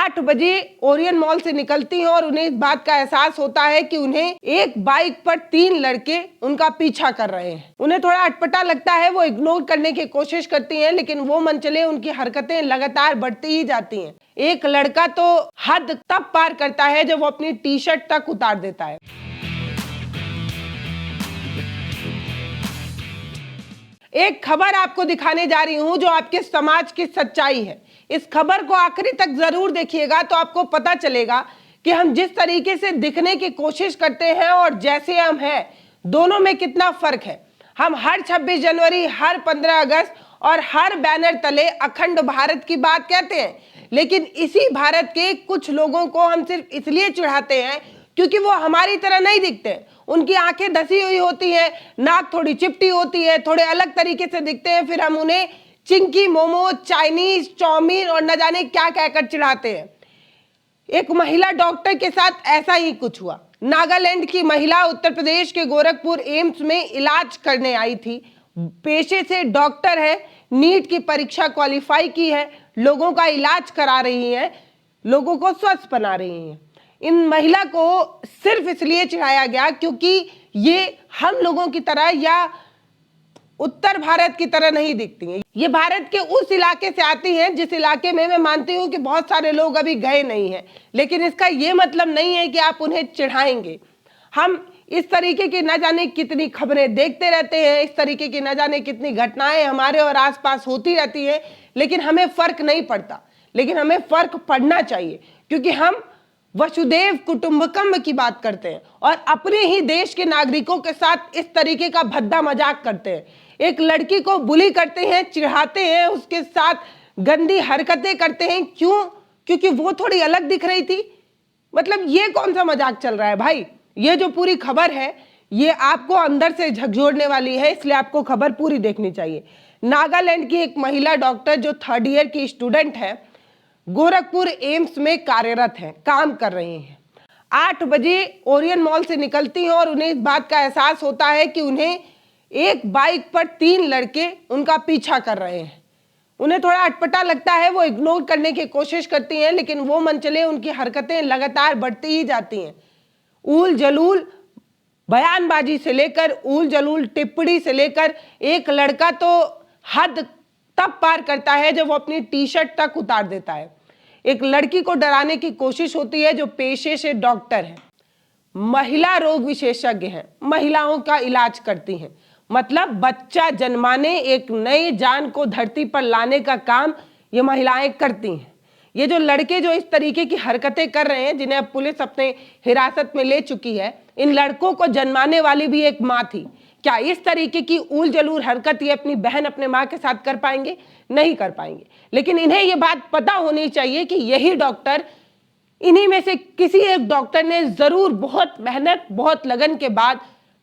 8 बजे Orion mall से निकलती हैं और उन्हें इस बात का एहसास होता है कि उन्हें एक बाइक पर 3 लड़के उनका पीछा कर रहे हैं। उन्हें थोड़ा अटपटा लगता है, वो इग्नोर करने की कोशिश करती हैं, लेकिन वो मनचले उनकी हरकतें लगातार बढ़ती ही जाती हैं। एक लड़का तो हद तब पार करता है जब वो अपनी टी शर्ट तक उतार देता है। एक खबर आपको दिखाने जा रही हूं जो आपके समाज की सच्चाई है। इस खबर को आखिरी तक जरूर देखिएगा तो आपको पता चलेगा कि हम जिस तरीके से दिखने की कोशिश करते हैं और जैसे हम हैं, दोनों में कितना फर्क है। हम हर 26 जनवरी, हर 15 अगस्त और हर बैनर तले अखंड भारत की बात कहते हैं, लेकिन इसी भारत के कुछ लोगों को हम सिर्फ इसलिए चिढ़ाते हैं क्योंकि वो हमारी तरह नहीं दिखते। उनकी आंखें धसी हुई होती हैं, नाक थोड़ी चिपटी होती है, थोड़े अलग तरीके से दिखते हैं, फिर हम उन्हें चिंकी, मोमो, चाइनीज, चाउमीन और न जाने क्या कहकर चिढ़ाते हैं। एक महिला डॉक्टर के साथ ऐसा ही कुछ हुआ। नागालैंड की महिला उत्तर प्रदेश के गोरखपुर एम्स में इलाज करने आई थी। पेशे से डॉक्टर है, नीट की परीक्षा क्वालिफाई की है, लोगों का इलाज करा रही है, लोगों को स्वस्थ बना रही है। इन महिला को सिर्फ इसलिए चिढ़ाया गया क्योंकि ये हम लोगों की तरह या उत्तर भारत की तरह नहीं दिखती हैं। ये भारत के उस इलाके से आती हैं जिस इलाके में मैं मानती हूँ कि बहुत सारे लोग अभी गए नहीं हैं, लेकिन इसका ये मतलब नहीं है कि आप उन्हें चिढ़ाएंगे। हम इस तरीके की न जाने कितनी खबरें देखते रहते हैं, इस तरीके की न जाने कितनी घटनाएं हमारे और आसपास होती रहती हैं, लेकिन हमें फर्क नहीं पड़ता। लेकिन हमें फर्क पड़ना चाहिए क्योंकि हम वसुदेव कुटुंबकम की बात करते हैं और अपने ही देश के नागरिकों के साथ इस तरीके का भद्दा मजाक करते हैं। एक लड़की को बुली करते हैं, चिढ़ाते हैं, उसके साथ गंदी हरकतें करते हैं। क्यों? क्योंकि वो थोड़ी अलग दिख रही थी। मतलब ये कौन सा मजाक चल रहा है भाई? ये जो पूरी खबर है ये आपको अंदर से झकझोरने वाली है, इसलिए आपको खबर पूरी देखनी चाहिए। नागालैंड की एक महिला डॉक्टर जो 3rd ईयर की स्टूडेंट है, गोरखपुर एम्स में कार्यरत हैं, काम कर रही हैं। 8 बजे ओरियन मॉल से निकलती हैं और उन्हें इस बात का एहसास होता है कि उन्हें एक बाइक पर 3 लड़के उनका पीछा कर रहे हैं। उन्हें थोड़ा अटपटा लगता है, वो इग्नोर करने की कोशिश करती हैं, लेकिन वो मनचले उनकी हरकतें लगातार बढ़ती ही जाती हैं। ऊल जलूल बयानबाजी से लेकर, ऊल जलूल टिप्पणी से लेकर, एक लड़का तो हद तब पार करता है जब वो अपनी टी शर्ट तक उतार देता है। एक लड़की को डराने की कोशिश होती है जो पेशे से डॉक्टर है, महिला रोग विशेषज्ञ हैं, महिलाओं का इलाज करती हैं। मतलब बच्चा जन्माने, एक नई जान को धरती पर लाने का काम ये महिलाएं करती हैं। ये जो लड़के जो इस तरीके की हरकतें कर रहे हैं, जिन्हें अब पुलिस अपने हिरासत में ले चुकी है, इन लड़कों को जन्माने वाली भी एक माँ थी। क्या इस तरीके की ऊल जलूल हरकत ये अपनी बहन, अपने माँ के साथ कर पाएंगे? नहीं कर पाएंगे। लेकिन इन्हें ये बात पता होनी चाहिए कि यही डॉक्टर, इन्हीं में से किसी एक डॉक्टर ने जरूर बहुत मेहनत, बहुत लगन के बाद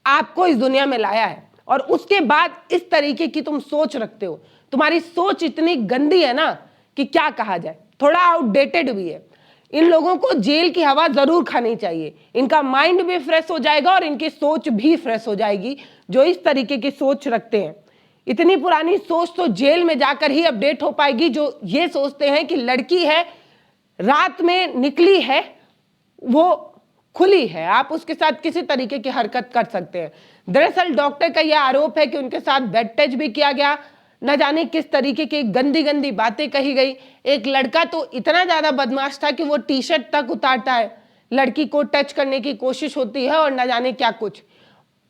आपको इस दुनिया में लाया है, और उसके बाद इस तरीके की तुम सोच रखते हो। तुम्हारी सोच इतनी गंदी है ना कि क्या कहा जाए, थोड़ा आउटडेटेड भी है। इन लोगों को जेल की हवा जरूर खानी चाहिए। इनका माइंड भी फ्रेश हो जाएगा और इनकी सोच भी फ्रेश हो जाएगी जो इस तरीके की सोच रखते हैं। इतनी पुरानी सोच तो जेल में जाकर ही अपडेट हो पाएगी जो ये सोचते हैं कि लड़की है, रात में निकली है, वो खुली है, आप उसके साथ किसी तरीके की हरकत कर सकते हैं। दरअसल डॉक्टर का यह आरोप है कि उनके साथ बेड टच भी किया गया, न जाने किस तरीके की गंदी गंदी बातें कही गई। एक लड़का तो इतना ज्यादा बदमाश था कि वो टी शर्ट तक उतारता है, लड़की को टच करने की कोशिश होती है और न जाने क्या कुछ।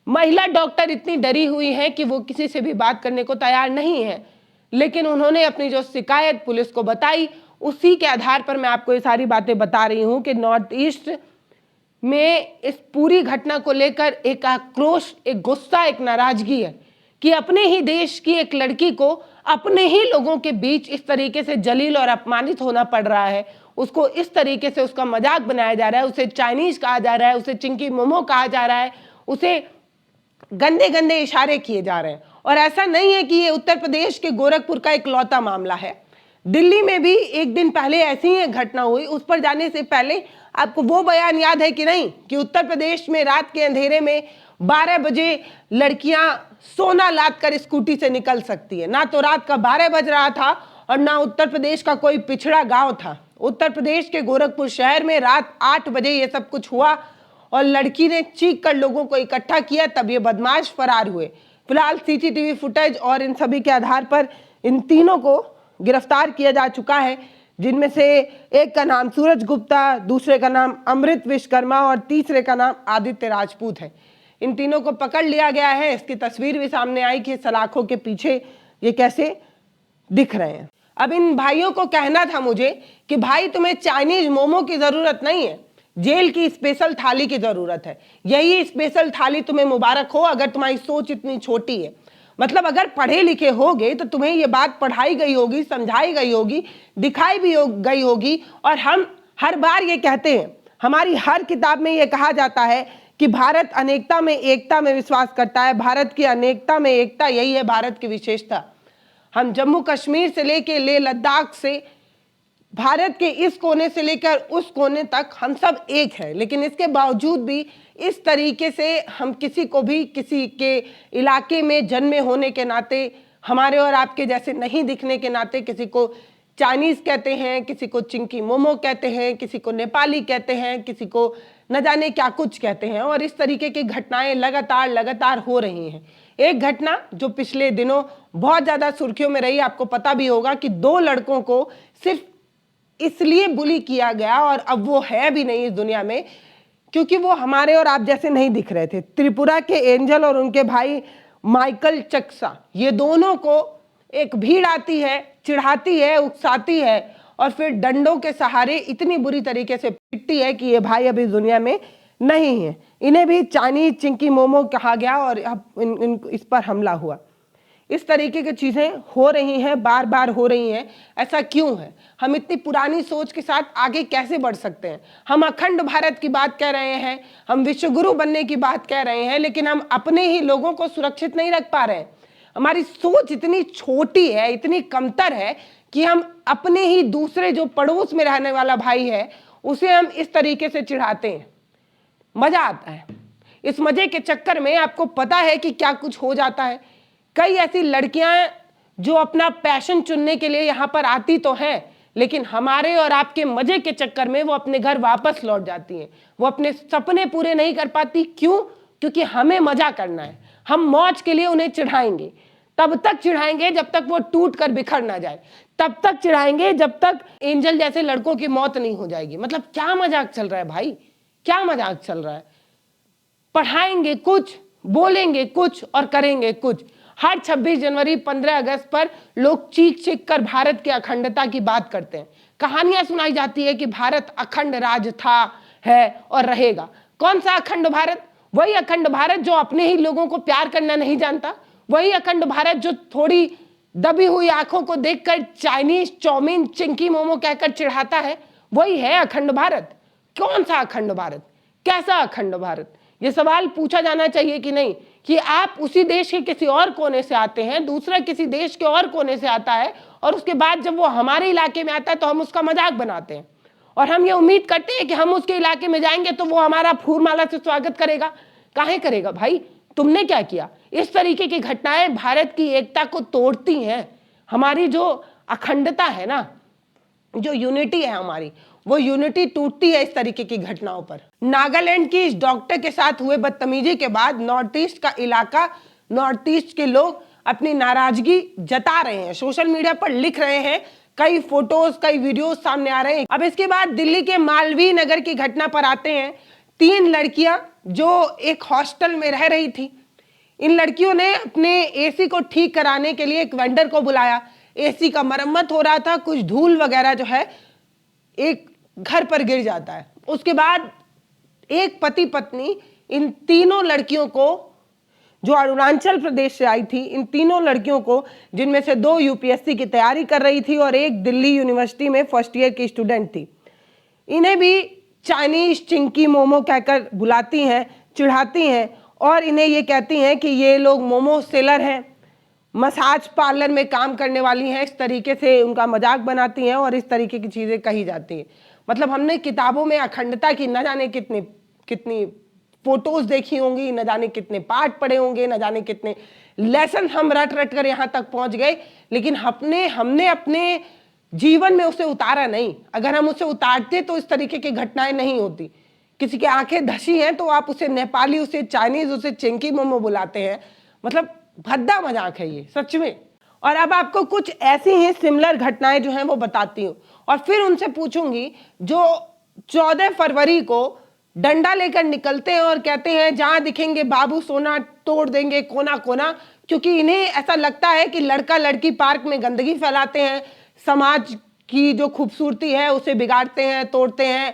महिला डॉक्टर इतनी डरी हुई है कि वो किसी से भी बात करने को तैयार नहीं है, लेकिन उन्होंने अपनी जो शिकायत पुलिस को बताई, उसी के आधार पर मैं आपको ये सारी बातें बता रही हूँ कि नॉर्थ ईस्ट में इस पूरी घटना को लेकर एक आक्रोश, एक गुस्सा, एक नाराजगी है कि अपने ही देश की एक लड़की को अपने ही लोगों के बीच इस तरीके से जलील और अपमानित होना पड़ रहा है। उसको इस तरीके से उसका मजाक बनाया जा रहा है, उसे चाइनीज कहा जा रहा है, उसे चिंकी मोमो कहा जा रहा है, उसे गंदे गंदे इशारे किए जा रहे हैं। और ऐसा नहीं है कि ये उत्तर प्रदेश के गोरखपुर का एक लौता मामला है। दिल्ली में भी एक दिन पहले ऐसी ही घटना हुई। उस पर जाने से पहले आपको वो बयान याद है कि नहीं कि उत्तर प्रदेश में रात के अंधेरे में 12 बजे लड़कियां सोना लाद कर स्कूटी से निकल सकती है। ना तो रात का 12 बज रहा था और ना उत्तर प्रदेश का कोई पिछड़ा गांव था, उत्तर प्रदेश के गोरखपुर शहर में रात 8 बजे ये सब कुछ हुआ और लड़की ने चीख कर लोगों को इकट्ठा किया, तब ये बदमाश फरार हुए। फिलहाल सीसीटीवी फुटेज और इन सभी के आधार पर इन तीनों को गिरफ्तार किया जा चुका है, जिनमें से एक का नाम सूरज गुप्ता, दूसरे का नाम अमृत विश्वकर्मा और तीसरे का नाम आदित्य राजपूत है। इन तीनों को पकड़ लिया गया है। इसकी तस्वीर भी सामने आई कि सलाखों के पीछे ये कैसे दिख रहे हैं। अब इन भाइयों को कहना था मुझे कि भाई तुम्हें चाइनीज मोमो की जरूरत नहीं है, जेल की स्पेशल थाली की जरूरत है। यही स्पेशल थाली तुम्हें मुबारक हो अगर तुम्हारी सोच इतनी छोटी है। मतलब अगर पढ़े लिखे होगे तो तुम्हें ये बात पढ़ाई गई होगी, समझाई गई होगी, दिखाई भी गई होगी। और हम हर बार ये कहते हैं, हमारी हर किताब में ये कहा जाता है कि भारत अनेकता में एकता में विश्वास करता है। भारत की अनेकता में एकता, यही है भारत की विशेषता। हम जम्मू कश्मीर से लेकर लेह लद्दाख से, भारत के इस कोने से लेकर उस कोने तक हम सब एक हैं। लेकिन इसके बावजूद भी इस तरीके से हम किसी को भी किसी के इलाके में जन्मे होने के नाते, हमारे और आपके जैसे नहीं दिखने के नाते किसी को चाइनीज कहते हैं, किसी को चिंकी मोमो कहते हैं, किसी को नेपाली कहते हैं, किसी को न जाने क्या कुछ कहते हैं। और इस तरीके की घटनाएं लगातार हो रही हैं। एक घटना जो पिछले दिनों बहुत ज्यादा सुर्खियों में रही, आपको पता भी होगा कि 2 लड़कों को सिर्फ इसलिए बुली किया गया और अब वो है भी नहीं इस दुनिया में क्योंकि वो हमारे और आप जैसे नहीं दिख रहे थे। त्रिपुरा के एंजल और उनके भाई माइकल चक्सा, ये दोनों को एक भीड़ आती है, चिढ़ाती है, उकसाती है और फिर डंडों के सहारे इतनी बुरी तरीके से पीटती है कि ये भाई अभी दुनिया में नहीं है। इन्हें भी चाइनीज चिंकी मोमो कहा गया और अब इस पर हमला हुआ। इस तरीके की चीजें हो रही हैं, बार बार हो रही हैं। ऐसा क्यों है? हम इतनी पुरानी सोच के साथ आगे कैसे बढ़ सकते हैं? हम अखंड भारत की बात कह रहे हैं, हम विश्वगुरु बनने की बात कह रहे हैं, लेकिन हम अपने ही लोगों को सुरक्षित नहीं रख पा रहे हैं। हमारी सोच इतनी छोटी है, इतनी कमतर है कि हम अपने ही दूसरे जो पड़ोस में रहने वाला भाई है उसे हम इस तरीके से चिढ़ाते हैं। मजा आता है। इस मजे के चक्कर में आपको पता है कि क्या कुछ हो जाता है। कई ऐसी लड़कियां जो अपना पैशन चुनने के लिए यहाँ पर आती तो हैं, लेकिन हमारे और आपके मजे के चक्कर में वो अपने घर वापस लौट जाती हैं। वो अपने सपने पूरे नहीं कर पाती। क्यों? क्योंकि हमें मजा करना है। हम मौज के लिए उन्हें चिढ़ाएंगे, तब तक चिढ़ाएंगे जब तक वो टूट कर बिखर ना जाए, तब तक चिढ़ाएंगे जब तक एंजल जैसे लड़कों की मौत नहीं हो जाएगी। मतलब क्या मजाक चल रहा है भाई, क्या मजाक चल रहा है? पढ़ाएंगे कुछ, बोलेंगे कुछ और करेंगे कुछ। हर 26 जनवरी 15 अगस्त पर लोग चीख चीख कर भारत की अखंडता की बात करते हैं। कहानियां सुनाई जाती है कि भारत अखंड राज्य था, है और रहेगा। कौन सा अखंड भारत? वही अखंड भारत जो अपने ही लोगों को प्यार करना नहीं जानता। वही अखंड भारत जो थोड़ी दबी हुई आंखों को देखकर चाइनीज चाउमीन चिंकी मोमो कहकर चिढ़ाता है। वही है अखंड भारत। कौन सा अखंड भारत? कैसा अखंड भारत? ये सवाल पूछा जाना चाहिए कि नहीं कि आप उसी देश के किसी और कोने से आते हैं, दूसरा किसी देश के और कोने से आता है और उसके बाद जब वो हमारे इलाके में आता है तो हम उसका मजाक बनाते हैं और हम ये उम्मीद करते हैं कि हम उसके इलाके में जाएंगे तो वो हमारा फूलमाला से स्वागत करेगा। काहे करेगा भाई? तुमने क्या किया? इस तरीके की घटनाएं भारत की एकता को तोड़ती हैं। हमारी जो अखंडता है ना, जो यूनिटी है हमारी, वो यूनिटी टूटती है इस तरीके की घटनाओं पर। नागालैंड की इस डॉक्टर के साथ हुए बदतमीजी के बाद नॉर्थ ईस्ट का इलाका, नॉर्थ ईस्ट के लोग अपनी नाराजगी जता रहे हैं, सोशल मीडिया पर लिख रहे हैं। कई फोटोज, कई वीडियोस सामने आ रहे हैं। अब इसके बाद दिल्ली के मालवीय नगर की घटना पर आते हैं। 3 लड़कियां जो एक हॉस्टल में रह रही थी, इन लड़कियों ने अपने एसी को ठीक कराने के लिए एक वेंडर को बुलाया। एसी का मरम्मत हो रहा था, कुछ धूल वगैरह जो है एक घर पर गिर जाता है। उसके बाद एक पति पत्नी इन तीनों लड़कियों को, जो अरुणाचल प्रदेश से आई थी, इन तीनों लड़कियों को, जिनमें से 2 यूपीएससी की तैयारी कर रही थी और एक दिल्ली यूनिवर्सिटी में फर्स्ट ईयर की स्टूडेंट थी, इन्हें भी चाइनीज चिंकी मोमो कहकर बुलाती हैं, चिढ़ाती हैं और इन्हें ये कहती हैं कि ये लोग मोमो सेलर हैं, मसाज पार्लर में काम करने वाली हैं। इस तरीके से उनका मजाक बनाती हैं और इस तरीके की चीज़ें कही जाती हैं। मतलब हमने किताबों में अखंडता की न जाने कितनी फोटोज देखी होंगी, न जाने कितने पाठ पढ़े होंगे, न जाने कितने लेसन हम रट रट कर यहाँ तक पहुँच गए, लेकिन हमने अपने जीवन में उसे उतारा नहीं। अगर हम उसे उतारते तो इस तरीके की घटनाएं नहीं होती। किसी की आंखें धसी हैं तो आप उसे नेपाली, उसे चाइनीज, उसे चिंकी मोमो बुलाते हैं। मतलब भद्दा मजाक है ये सच में। और अब आपको कुछ ऐसी ही सिमिलर घटनाएं जो हैं वो बताती हूँ, और फिर उनसे पूछूंगी जो 14 फरवरी को डंडा लेकर निकलते हैं और कहते हैं जहां दिखेंगे बाबू सोना तोड़ देंगे कोना कोना, क्योंकि इन्हें ऐसा लगता है कि लड़का लड़की पार्क में गंदगी फैलाते हैं, समाज की जो खूबसूरती है उसे बिगाड़ते हैं, तोड़ते हैं,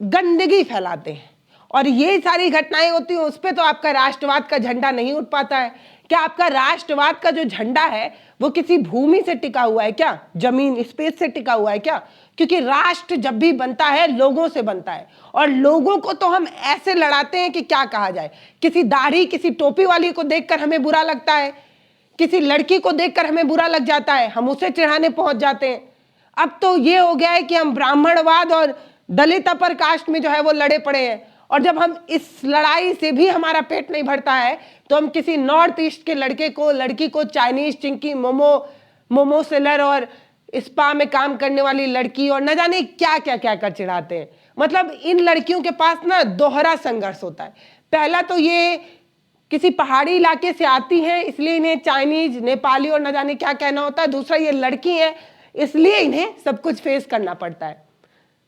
गंदगी फैलाते हैं। और ये सारी घटनाएं होती हैं, उस पर तो आपका राष्ट्रवाद का झंडा नहीं उठ पाता है। क्या आपका राष्ट्रवाद का जो झंडा है वो किसी भूमि से टिका हुआ है क्या? जमीन, स्पेस से टिका हुआ है क्या? क्योंकि राष्ट्र जब भी बनता है लोगों से बनता है, और लोगों को तो हम ऐसे लड़ाते हैं कि क्या कहा जाए। किसी दाढ़ी, किसी टोपी वाली को देखकर हमें बुरा लगता है, किसी लड़की को देखकर हमें बुरा लग जाता है, हम उसे चिढ़ाने पहुंच जाते हैं। अब तो ये हो गया है कि हम ब्राह्मणवाद और दलित अपर कास्ट में जो है वो लड़े पड़े हैं, और जब हम इस लड़ाई से भी हमारा पेट नहीं भरता है तो हम किसी नॉर्थ ईस्ट के लड़के को, लड़की को चाइनीज, चिंकी, मोमो सेलर और स्पा में काम करने वाली लड़की और न जाने क्या क्या क्या कर चिढ़ाते हैं। मतलब इन लड़कियों के पास ना दोहरा संघर्ष होता है। पहला तो ये किसी पहाड़ी इलाके से आती हैं इसलिए इन्हें चाइनीज, नेपाली और न जाने क्या कहना होता है। दूसरा, ये लड़की है इसलिए इन्हें सब कुछ फेस करना पड़ता है।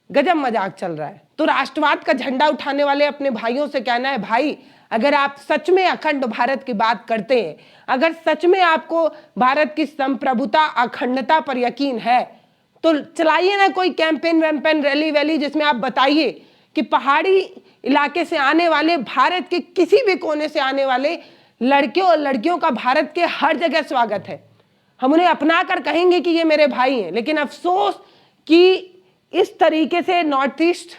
गजब मजाक चल रहा है। तो राष्ट्रवाद का झंडा उठाने वाले अपने भाइयों से कहना है, भाई अगर आप सच में अखंड भारत की बात करते हैं, अगर सच में आपको भारत की संप्रभुता, अखंडता पर यकीन है, तो चलाइए ना कोई कैंपेन वैम्पेन, रैली वैली, जिसमें आप बताइए कि पहाड़ी इलाके से आने वाले, भारत के किसी भी कोने से आने वाले लड़के और लड़कियों का भारत के हर जगह स्वागत है। हम उन्हें अपना कर कहेंगे कि ये मेरे भाई हैं। लेकिन अफसोस कि इस तरीके से नॉर्थ ईस्ट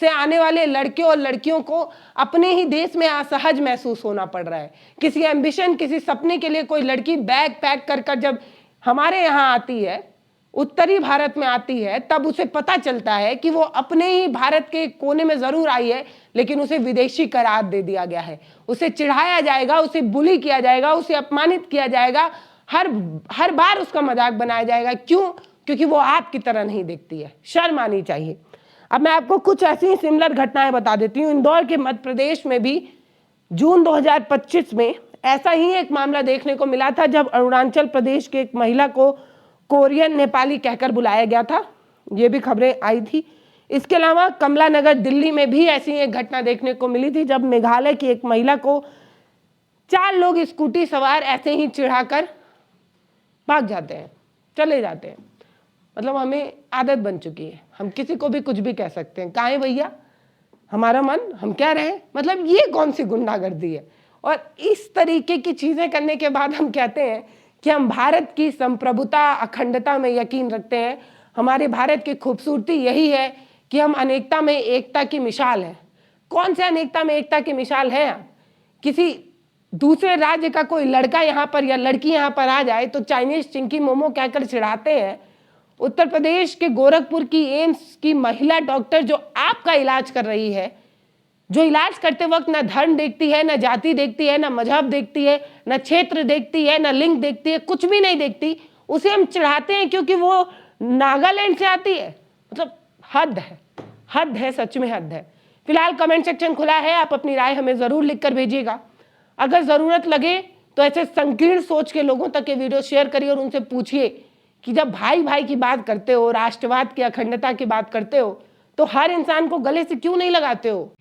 से आने वाले लड़के और लड़कियों को अपने ही देश में असहज महसूस होना पड़ रहा है। किसी एम्बिशन, किसी सपने के लिए कोई लड़की बैग पैक कर कर जब हमारे यहाँ आती है, उत्तरी भारत में आती है, तब उसे पता चलता है कि वो अपने ही भारत के कोने में जरूर आई है, लेकिन उसे विदेशी करार दे दिया गया है। उसे चिढ़ाया जाएगा, उसे बुली किया जाएगा, उसे अपमानित किया जाएगा, हर बार उसका मजाक बनाया जाएगा। क्यों? क्योंकि वो आपकी तरह नहीं दिखती है। शर्म आनी चाहिए। अब मैं आपको कुछ ऐसी ही सिमिलर घटनाएं बता देती हूँ। इंदौर के मध्य प्रदेश में भी जून 2025 में ऐसा ही एक मामला देखने को मिला था, जब अरुणाचल प्रदेश की एक महिला को कोरियन नेपाली कहकर बुलाया गया था। ये भी खबरें आई थी। इसके अलावा कमला नगर दिल्ली में भी ऐसी एक घटना देखने को मिली थी, जब मेघालय की एक महिला को 4 लोग स्कूटी सवार ऐसे ही चिढ़ाकर भाग जाते हैं, चले जाते हैं। मतलब हमें आदत बन चुकी है, हम किसी को भी कुछ भी कह सकते हैं। काहे भैया, हमारा मन, हम कह रहे हैं। मतलब ये कौन सी गुंडागर्दी है? और इस तरीके की चीजें करने के बाद हम कहते हैं कि हम भारत की संप्रभुता, अखंडता में यकीन रखते हैं। हमारे भारत की खूबसूरती यही है कि हम अनेकता में एकता की मिसाल है। कौन से अनेकता में एकता की मिसाल है? किसी दूसरे राज्य का कोई लड़का यहाँ पर या लड़की यहाँ पर आ जाए तो चाइनीज, चिंकी, मोमो कहकर चिढ़ाते हैं। उत्तर प्रदेश के गोरखपुर की एम्स की महिला डॉक्टर जो आपका इलाज कर रही है, जो इलाज करते वक्त ना धर्म देखती है, ना जाति देखती है, ना मजहब देखती है, ना क्षेत्र देखती है, ना लिंग देखती है, कुछ भी नहीं देखती, उसे हम चिढ़ाते हैं क्योंकि वो नागालैंड से आती है। मतलब हद है, हद है, सच में हद है। फिलहाल कमेंट सेक्शन खुला है, आप अपनी राय हमें जरूर लिखकर भेजिएगा। अगर जरूरत लगे तो ऐसे संकीर्ण सोच के लोगों तक ये वीडियो शेयर करिए और उनसे पूछिए कि जब भाई भाई की बात करते हो, राष्ट्रवाद की, अखंडता की बात करते हो, तो हर इंसान को गले से क्यों नहीं लगाते हो?